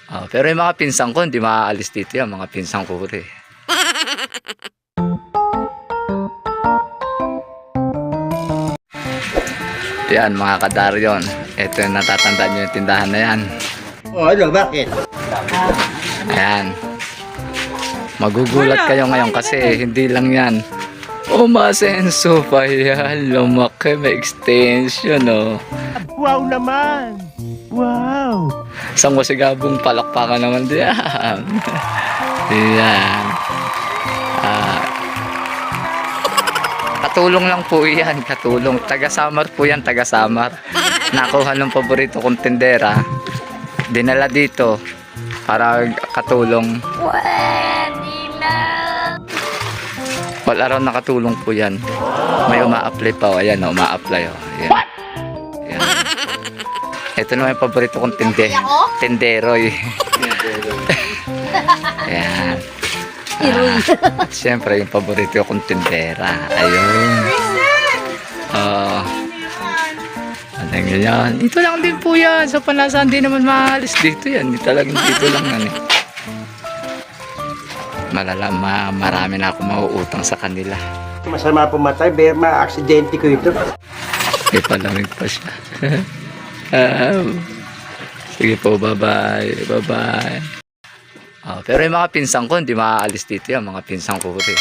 Pero yung mga pinsan ko, hindi maaalis dito yan. Mga pinsan ko rin. Yan mga kadaryon. Ito yung natatandaan nyo yung tindahan na yan. Ano, bakit? Ayan. Magugulat kayo ngayon kasi hindi lang yan. Umasenso pa yan. Lumaki, may extension, oh. Wow naman! Wow! Isang masigabong palakpakan naman diyan. Yan. Katulong lang po yan, katulong. Taga-Samar po yan, taga-Samar. Nakuha ng paborito kong tindera. Dinala dito para katulong. All around nakatulong po yan. May uma-apply pa. Ayan, uma-apply. Ayan. Ayan. Ito naman yung paborito kong tindero. Ayan. Siyempre yung paborito kong tindera. Ayun. Ano yan? Dito lang din po yan. Sa Panasan, hindi naman maalis dito yan. Talagang dito lang yan. Marami na ako mauutang sa kanila. Masama pumatay, Berma, aksidente ko ito. May palamig pa siya. Sige po, bye-bye. Bye-bye. Pero yung mga pinsan ko, hindi maaalis dito yan. Mga pinsan ko rin.